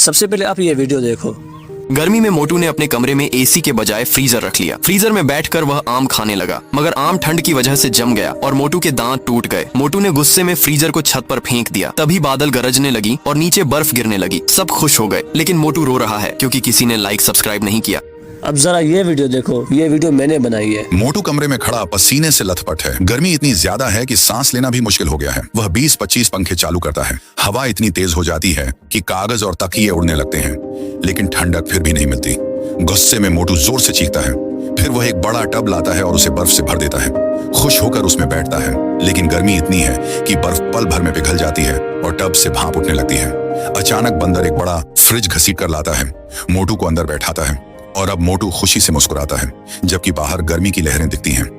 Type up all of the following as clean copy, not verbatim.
सबसे पहले आप ये वीडियो देखो। गर्मी में मोटू ने अपने कमरे में एसी के बजाय फ्रीजर रख लिया। फ्रीजर में बैठकर वह आम खाने लगा, मगर आम ठंड की वजह से जम गया और मोटू के दांत टूट गए। मोटू ने गुस्से में फ्रीजर को छत पर फेंक दिया। तभी बादल गरजने लगी और नीचे बर्फ गिरने लगी। सब खुश हो गए, लेकिन मोटू रो रहा है क्योंकि किसी ने लाइक सब्सक्राइब नहीं किया। अब जरा ये वीडियो देखो, ये वीडियो मैंने बनाई है। मोटू कमरे में खड़ा पसीने से लथपथ है। गर्मी इतनी ज्यादा है कि सांस लेना भी मुश्किल हो गया है। वह 20-25 पंखे चालू करता है। हवा इतनी तेज हो जाती है कि कागज और तकिए उड़ने लगते हैं, लेकिन ठंडक फिर भी नहीं मिलती। गुस्से में मोटू जोर से चीखता है। फिर वह एक बड़ा टब लाता है और उसे बर्फ से भर देता है। खुश होकर उसमें बैठता है, लेकिन गर्मी इतनी है कि बर्फ पल भर में पिघल जाती है और टब से भाप उठने लगती है। अचानक बंदर एक बड़ा फ्रिज घसीट कर लाता है। मोटू को अंदर बैठाता है और अब मोटू खुशी से मुस्कुराता है, जबकि बाहर गर्मी की लहरें दिखती हैं।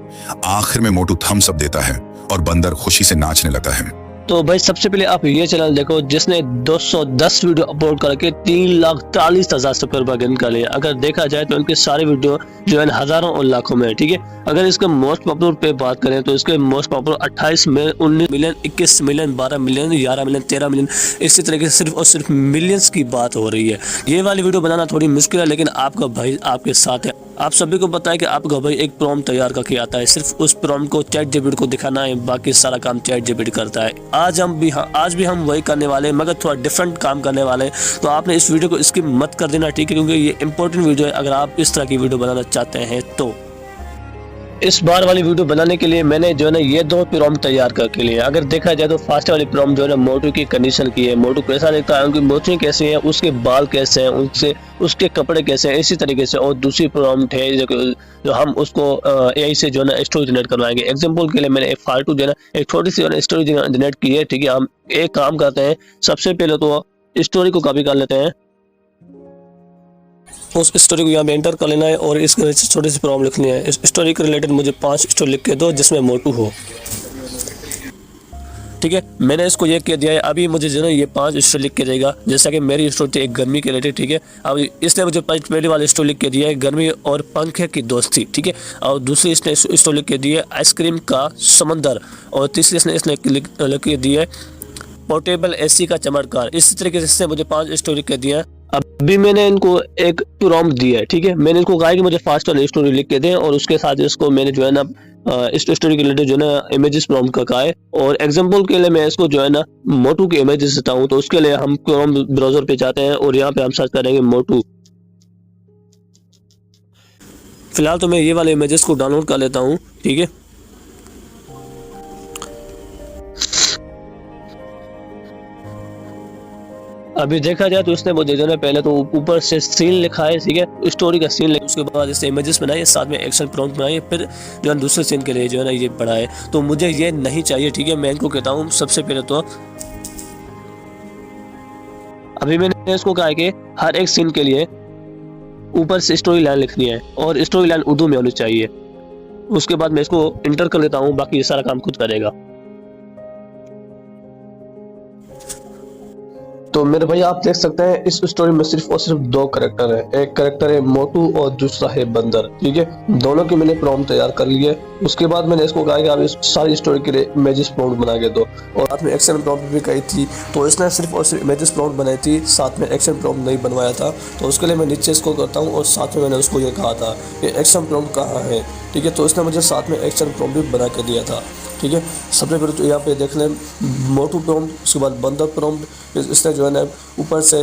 आखिर में मोटू थम्स अप देता है और बंदर खुशी से नाचने लगता है। तो भाई सबसे पहले आप ये चैनल देखो जिसने 210 वीडियो अपलोड करके 3,40,000 सब्सक्राइबर गेन कर लिए। अगर देखा जाए तो इनके सारे वीडियो जो है हजारों और लाखों में, ठीक है। अगर इसके मोस्ट पॉपुलर पे बात करें तो इसके most popular 28 million, 19 million, 21 million, 12 million, 11 million, 13 million, इसी तरीके से सिर्फ और सिर्फ मिलियंस की बात हो रही है। ये वाली वीडियो बनाना थोड़ी मुश्किल है, लेकिन आपका भाई आपके साथ है। आप सभी को पता है कि आपका भाई एक प्रॉम्प्ट तैयार करके आता है, सिर्फ उस प्रॉम्प्ट को चैट जीपीटी को दिखाना है, बाकी सारा काम चैट जीपीटी करता है। आज भी हम वही करने वाले हैं, मगर थोड़ा डिफरेंट काम करने वाले हैं। तो आपने इस वीडियो को स्किप मत कर देना, ठीक है, क्योंकि ये इंपॉर्टेंट वीडियो है अगर आप इस तरह की वीडियो बनाना चाहते हैं तो। इस बार वाली वीडियो बनाने के लिए मैंने जो है ना ये 2 प्रॉम्प्ट तैयार करके लिए। अगर देखा जाए तो फर्स्ट वाली प्रॉम्प्ट जो है ना मोटू की कंडीशन की है। मोटू कैसा दिखता है, उनकी मोची कैसी है, उसके बाल कैसे हैं, उसके कपड़े कैसे हैं, इसी तरीके से। और दूसरी प्रॉम्प्ट है जो हम उसको एआई से जो है ना स्टोरी जनरेट करवाएंगे। एग्जांपल के लिए मैंने एक फालतू जो है ना एक छोटी सी जो है स्टोरी जनरेट की है, ठीक है। हम एक काम करते हैं, सबसे पहले तो स्टोरी को कॉपी कर लेते हैं। उस स्टोरी को यहाँ पे एंटर कर लेना है और इस छोटी सी प्रॉब्लम लिखनी है। इस स्टोरी के रिलेटेड मुझे 5 स्टोरी लिख के दो जिसमें मोटू हो, ठीक है। मैंने इसको ये कह दिया है। अभी मुझे जो है ये 5 स्टोरी लिख के देगा। जैसा कि मेरी स्टोरी थी एक गर्मी के रिलेटेड, ठीक है। अब इसने मुझे पहले वाली स्टोरी लिख के दिया है गर्मी और पंखे की दोस्ती, ठीक है। और दूसरी इसने स्टोरी लिख के दी है आइसक्रीम का समंदर। और तीसरी इसने लिख के दी है पोर्टेबल एसी का चमत्कार। इस तरीके से मुझे 5 स्टोरी कह दिया। अभी मैंने इनको एक प्रॉम्प्ट दिया है, ठीक है। मैंने इनको कहा कि मुझे फास्ट वाली स्टोरी लिख के दें और उसके साथ इसको मैंने जो है ना इस स्टोरी के रिलेटेड जो है ना इमेजेस प्रॉम्प्ट का कहा है। और एग्जांपल के लिए मैं इसको जो है ना मोटू के इमेजेस देता हूँ। तो उसके लिए हम क्रोम ब्राउजर पे जाते हैं और यहाँ पे हम सर्च करेंगे मोटू। फिलहाल तो मैं ये वाले इमेजेस को डाउनलोड कर लेता हूँ, ठीक है। अभी देखा जाए तो उसने मुझे जो है पहले तो ऊपर से सीन लिखा है, ठीक है, स्टोरी का सीन लिखा, उसके बाद इससे इमेजेस बनाए, साथ में एक्शन प्रॉम्प्ट बनाए, फिर जो है दूसरे सीन के लिए जो है ना ये बढ़ाए। तो मुझे ये नहीं चाहिए, ठीक है। मैं इनको कहता हूँ सबसे पहले तो अभी मैंने इसको कहा है कि हर एक सीन के लिए ऊपर से स्टोरी लाइन लिखनी है और स्टोरी लाइन उर्दू में होनी चाहिए। उसके बाद मैं इसको इंटर कर लेता हूँ, बाकी ये सारा काम खुद करेगा। तो मेरे भाई आप देख सकते हैं इस स्टोरी में सिर्फ और सिर्फ 2 कैरेक्टर है। एक कैरेक्टर है मोटू और दूसरा है बंदर, ठीक है। दोनों के मैंने प्रॉम्प्ट तैयार कर लिए। उसके बाद मैंने इसको कहा कि आप इस सारी स्टोरी के लिए इमेजेस प्रॉम्प्ट बना के दो। और साथ में एक्शन प्रॉम्प्ट भी कही थी, तो इसने सिर्फ और सिर्फ इमेजेस प्रॉम्प्ट बनाई थी, साथ में एक्शन प्रॉम्प्ट नहीं बनवाया था। तो उसके लिए मैं नीचे इसको करता हूँ और साथ में मैंने उसको ये कहा था कि एक्शन प्रॉम्प्ट कहाँ है, ठीक है। तो इसने मुझे साथ में एक्शन प्रॉम्प्ट भी बना के दिया था, ठीक है। सबसे पहले तो यहाँ पे देख लें मोटू प्रॉम्प्ट, उसके बाद बंदर प्रॉम्प्ट। इसने जो है ना ऊपर से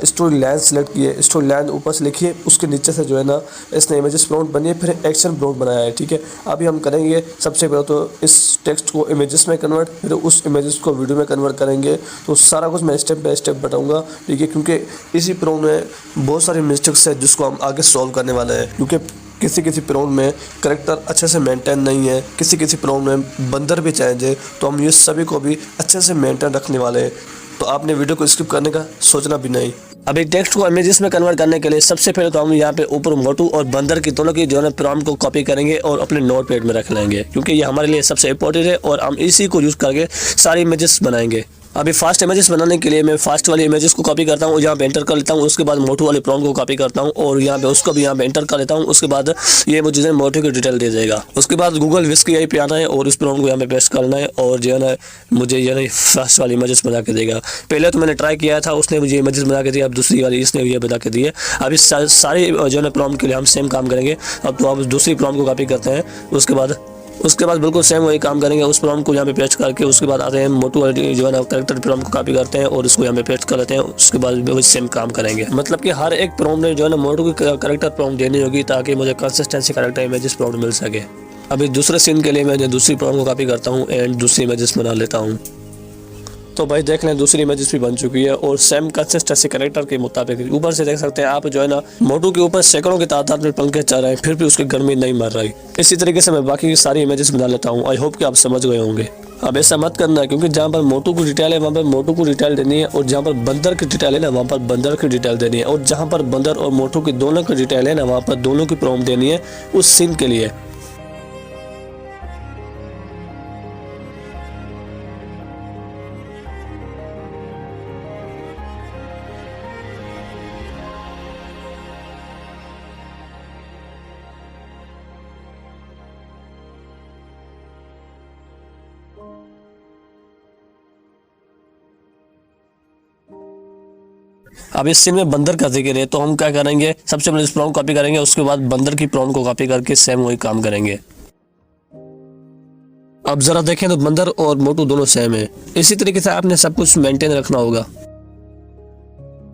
स्टोरी लाइन सेलेक्ट की है, स्टोरी लाइन ऊपर से लिखी है, उसके नीचे से जो है ना इसने इमेजेस प्रॉम्प्ट बनी है, फिर एक्शन प्रॉम्प्ट बनाया है, ठीक है। अभी हम करेंगे सबसे पहले तो इस टेक्स्ट को इमेजेस में कन्वर्ट, फिर उस इमेजेस को वीडियो में कन्वर्ट करेंगे। तो सारा कुछ मैं स्टेप बाय स्टेप बताऊँगा, ठीक है, क्योंकि इसी प्रॉम्प्ट में बहुत सारी मिस्टेक्स है जिसको हम आगे सॉल्व करने वाले हैं। क्योंकि किसी प्रॉम्प्ट में करेक्टर अच्छे से मेंटेन नहीं है, किसी प्रॉम्प्ट में बंदर भी चेंज है, तो हम ये सभी को भी अच्छे से मेंटेन रखने वाले हैं। तो आपने वीडियो को स्किप करने का सोचना भी नहीं। अभी टेक्स्ट को इमेजेस में कन्वर्ट करने के लिए सबसे पहले तो हम यहाँ पे ऊपर मोटू और बंदर की दोनों की जो है प्रॉम्प्ट को कॉपी करेंगे और अपने नोट पैड में रख लेंगे, क्योंकि ये हमारे लिए सबसे इंपॉर्टेंट है और हम इसी को यूज़ करके सारी इमेजेस बनाएंगे। अभी फास्ट इमेजेस बनाने के लिए मैं फास्ट वाली इमेजेस को कॉपी करता हूँ, यहाँ पे एंटर कर लेता हूँ। उसके बाद मोटू वाले प्रॉम्प्ट को कॉपी करता हूँ और यहाँ पे उसको भी यहाँ पे एंटर कर लेता हूँ। उसके बाद ये मुझे मोटू की डिटेल दे देगा। उसके बाद गूगल विस्क AI पे आना है और उस प्रॉम्प्ट को यहाँ पे पेस्ट करना है और जो है ना मुझे ये ना फास्ट वाली इमेजेस बना के देगा। पहले तो मैंने ट्राई किया था, उसने मुझे इमेजेस बना के दिया, अब दूसरी वाली इसने ये बना के दी है। अभी सारे जो है ना प्रॉम्प्ट के लिए हम सेम काम करेंगे। अब तो आप दूसरी प्रॉम्प्ट को कॉपी करते हैं, उसके बाद बिल्कुल सेम वही काम करेंगे। उस प्रॉम्प्ट को यहाँ पे पेस्ट करके उसके बाद आते हैं मोटू वाली जो है ना कैरेक्टर प्रॉम्प्ट को कॉपी करते हैं और उसको यहाँ पे पेस्ट कर लेते हैं। उसके बाद वही सेम काम करेंगे। मतलब कि हर एक प्रॉम्प्ट में जो है ना मोटू की कैरेक्टर प्रॉम्प्ट देनी होगी ताकि मुझे कंसिस्टेंसी कैरेक्टर इमेजेस प्रॉम्प्ट मिल सके। अभी दूसरे सीन के लिए मैं दूसरी प्रॉम्प्ट को कॉपी करता हूँ एंड दूसरी इमेजेस बना लेता हूँ। तो भाई देख लें दूसरी इमेजेस भी बन चुकी है और सेम कंसिस्टेंसी कैरेक्टर के मुताबिक। ऊपर से देख सकते हैं आप जो है ना मोटू के ऊपर सैकड़ों की तादाद में पंखे चल रहे हैं, फिर भी उसकी गर्मी नहीं मर रही। इसी तरीके से मैं बाकी की सारी इमेजेस बना लेता हूँ। आई होप कि आप समझ गए होंगे। अब ऐसा मत करना है क्योंकि जहाँ पर मोटू की डिटेल है वहाँ पर मोटू को डिटेल देनी है और जहाँ पर बंदर की डिटेल है ना वहाँ पर बंदर की डिटेल देनी है और जहाँ पर बंदर और मोटू की दोनों की डिटेल है ना वहाँ पर दोनों की प्रॉम्प्ट देनी है उस सीन के लिए। अब इस सीन में बंदर का जिक्र है तो हम क्या करेंगे, सबसे पहले इस प्रॉम्प्ट कॉपी करेंगे, उसके बाद बंदर की प्रॉम्प्ट को कॉपी करके सेम वही काम करेंगे। अब जरा देखें तो बंदर और मोटू दोनों सेम है। इसी तरीके से आपने सब कुछ मेंटेन रखना होगा।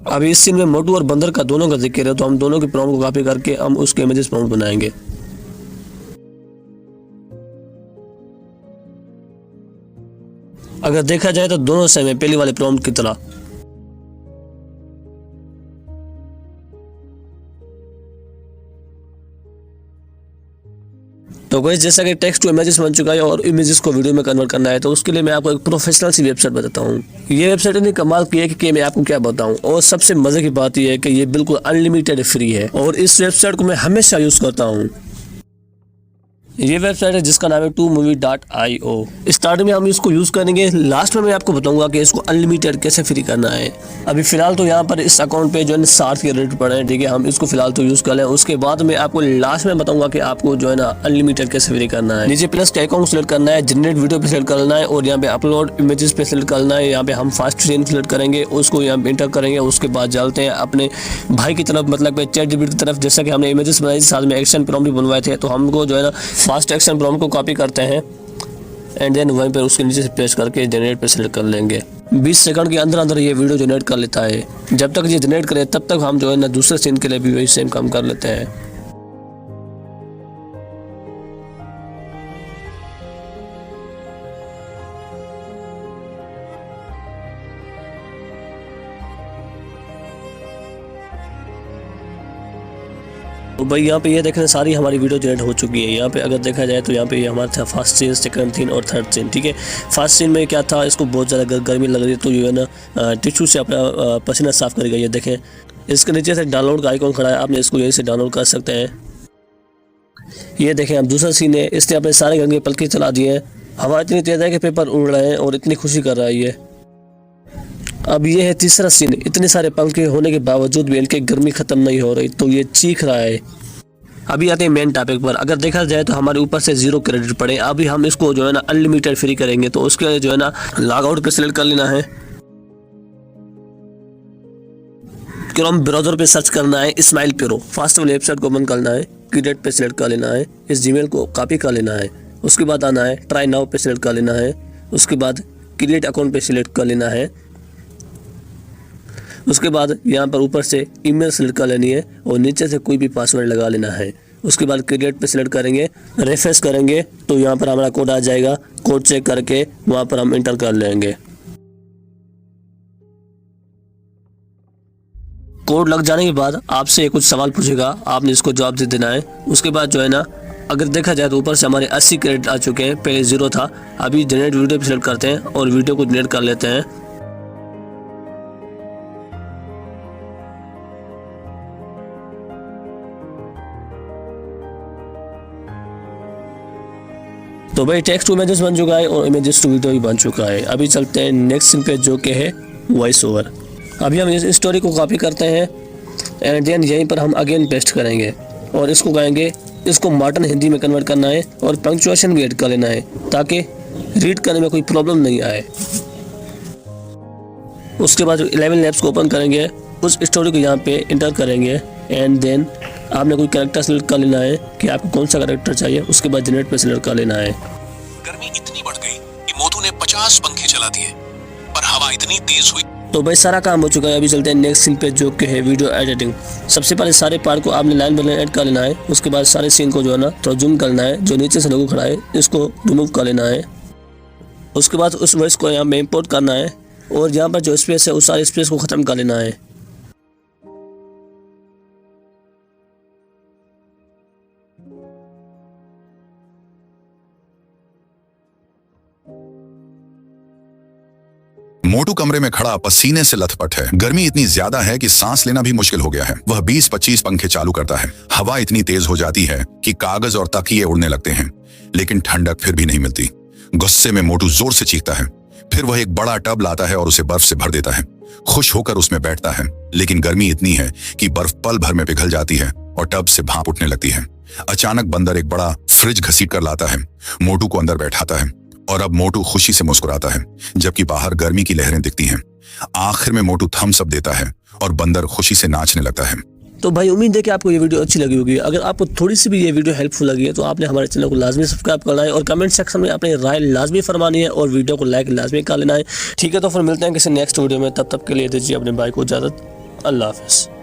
अभी इस सीन में मोटू और बंदर का दोनों का जिक्र है तो हम दोनों की प्रॉम्प्ट को कॉपी करके हम उसके इमेजेस प्रॉम्प्ट बनाएंगे। अगर देखा जाए तो दोनों सेम है पहली वाले प्रॉम्प्ट की तरह। तो गाइस जैसा कि टेक्स्ट टू इमेजेस बन चुका है और इमेजेस को वीडियो में कन्वर्ट करना है तो उसके लिए मैं आपको एक प्रोफेशनल सी वेबसाइट बताता हूँ। ये वेबसाइट इतनी कमाल की है कि मैं आपको क्या बताऊँ। और सबसे मजे की बात यह है कि ये बिल्कुल अनलिमिटेड फ्री है और इस वेबसाइट को मैं हमेशा यूज करता हूँ। ये वेबसाइट है जिसका नाम है 2movie.io। स्टार्टिंग में हम इसको यूज करेंगे, लास्ट में मैं आपको बताऊंगा कि इसको अनलिमिटेड कैसे फ्री करना है। अभी फिलहाल तो यहाँ पर इस अकाउंट पे जो है 60 के रेट पड़े हैं, ठीक है, हम इसको फिलहाल तो यूज कर लें। उसके बाद मैं आपको लास्ट में बताऊंगा कि आपको जो है ना अनलिमिटेड कैसे फ्री करना है। नीचे प्लस के आइकॉन सेलेक्ट करना है, जनरेट वीडियो पे सेलेक्ट करना है और यहाँ पे अपलोड इमेजेस पे सेलेक्ट करना है। यहाँ पे हम फास्ट सीन सेलेक्ट करेंगे, उसको यहाँ पे एंटर करेंगे। उसके बाद चलते हैं अपने भाई की तरफ, मतलब ChatGPT की तरफ। जैसा कि हमने इमेजेस बनाई साथ में एक्शन प्रॉम्प्ट भी बनवाए थे तो हमको जो है ना फास्ट एक्शन प्रॉम्प्ट को कॉपी करते हैं एंड देन वहीं पर उसके नीचे से पेस्ट करके जनरेट पे सेलेक्ट कर लेंगे। 20 सेकंड के अंदर अंदर ये वीडियो जनरेट कर लेता है। जब तक ये जनरेट करे तब तक हम जो है ना दूसरे सीन के लिए भी वही सेम काम कर लेते हैं। तो भाई यहाँ पे ये देखें सारी हमारी वीडियो जनरेट हो चुकी है। यहाँ पे अगर देखा जाए तो यहाँ पे हमारा था फर्स्ट सीन, सेकंड सीन और थर्ड सीन, ठीक है। फर्स्ट सीन में क्या था, इसको बहुत ज़्यादा गर्मी लग रही है तो जो है ना टिश्यू से अपना पसीना साफ करेगा। ये देखें इसके नीचे से डाउनलोड का आइकॉन खड़ा है, आपने इसको यहीं से डाउनलोड कर सकते हैं। ये देखें अब दूसरा सीन है, इसने अपने सारे घर के पलके चला दिए हैं। हवा इतनी तेज है कि पेपर उड़ रहे हैं और इतनी खुशी कर रहा है ये। अब ये है तीसरा सीन, इतने सारे पंखे होने के बावजूद भी इनकी गर्मी खत्म नहीं हो रही तो ये चीख रहा है। अभी आते हैं मेन टॉपिक पर। अगर देखा जाए तो हमारे ऊपर से 0 क्रेडिट पड़े। अभी हम इसको जो है ना अनलिमिटेड फ्री करेंगे तो उसके लिए जो है ना लॉग आउट पे सिलेक्ट कर लेना है। क्रोम ब्राउजर पे सर्च करना है स्माइल प्रो, फास्ट वाली वेबसाइट को बंद करना है, क्रिएट पे सिलेक्ट कर लेना है, इस जीमेल को कॉपी कर लेना है। उसके बाद आना है ट्राई नाउ पे सिलेक्ट कर लेना है। उसके बाद क्रिएट अकाउंट पे सिलेक्ट कर लेना है। उसके बाद यहाँ पर ऊपर से ईमेल सेलेक्ट कर लेनी है और नीचे से कोई भी पासवर्ड लगा लेना है। उसके बाद क्रिएट पे सिलेक्ट करेंगे, रिफ्रेश करेंगे तो यहाँ पर हमारा कोड आ जाएगा। कोड चेक करके वहाँ पर हम इंटर कर लेंगे। कोड लग जाने के बाद आपसे कुछ सवाल पूछेगा, आपने इसको जवाब दे देना है। उसके बाद जो है ना अगर देखा जाए तो ऊपर से हमारे 80 क्रेडिट आ चुके हैं, पहले 0 था। अभी जनरेट वीडियो पे सिलेक्ट करते हैं और वीडियो को जनरेट कर लेते हैं। तो भाई टेक्स्ट टू इमेजेस बन चुका है और इमेजेस टू वीडियो भी बन चुका है। अभी चलते हैं नेक्स्ट सीन पे जो कि है वॉइस ओवर। अभी हम इस स्टोरी को कॉपी करते हैं एंड देन यहीं पर हम अगेन पेस्ट करेंगे और इसको गाएंगे। इसको मॉडर्न हिंदी में कन्वर्ट करना है और पंक्चुएशन भी ऐड कर लेना है ताकि रीड करने में कोई प्रॉब्लम नहीं आए। उसके बाद 11 लैब्स को ओपन करेंगे, उस स्टोरी को यहाँ पे इंटर करेंगे एंड देन आपने कोई कैरेक्टर सेलेक्ट कर लेना है कि आपको कौन सा कैरेक्टर चाहिए। उसके बाद जनरेट पे सेलेक्ट कर लेना है। गर्मी इतनी बढ़ गई कि मोटू ने 50 पंखे चला दिए, पर हवा इतनी तेज हुई। तो भाई सारा काम हो चुका है। अभी चलते हैं नेक्स्ट सीन पे जो कि है वीडियो एडिटिंग। सबसे पहले सारे पार्ट को आपने लाइन बाय लाइन ऐड कर लेना है। उसके बाद सारे सीन को जो है ना थोड़ा जूम करना है, जो नीचे से लोगो खड़ा है इसको रिमूव कर लेना है। उसके बाद उस वॉइस को यहाँ पे इंपोर्ट करना है और यहाँ पर जो स्पेस है उस सारे स्पेस को ख़त्म कर लेना है। मोटू कमरे में खड़ा पसीने से लथपथ है। गर्मी इतनी ज्यादा है कि सांस लेना भी मुश्किल हो गया है। वह 20-25 पंखे चालू करता है। हवा इतनी तेज हो जाती है कि कागज और तकिए उड़ने लगते हैं, लेकिन ठंडक फिर भी नहीं मिलती। गुस्से में मोटू जोर से चीखता है। फिर वह एक बड़ा टब लाता है और उसे बर्फ से भर देता है। खुश होकर उसमें बैठता है, लेकिन गर्मी इतनी है कि बर्फ पल भर में पिघल जाती है और टब से भाप उठने लगती है। अचानक बंदर एक बड़ा फ्रिज घसीट कर लाता है, मोटू को अंदर बैठाता है और अब मोटू खुशी से मुस्कुराता है, जबकि बाहर गर्मी की लहरें दिखती हैं। आखिर में मोटू थम्स अप देता है और बंदर खुशी से नाचने लगता है। तो भाई उम्मीद है कि आपको ये वीडियो अच्छी लगी होगी। अगर आपको थोड़ी सी भी ये वीडियो हेल्पफुल लगी है तो आपने हमारे चैनल को लाजमी सब्सक्राइब करना है और कमेंट सेक्शन में अपनी राय लाजमी फरमानी है और वीडियो को लाइक लाजमी कर लेना है। ठीक है, तो फिर मिलते हैं किसी नेक्स्ट वीडियो में। तब तक के लिए दीजिए अपने भाई को इजाज़त। अल्लाह हाफिज़।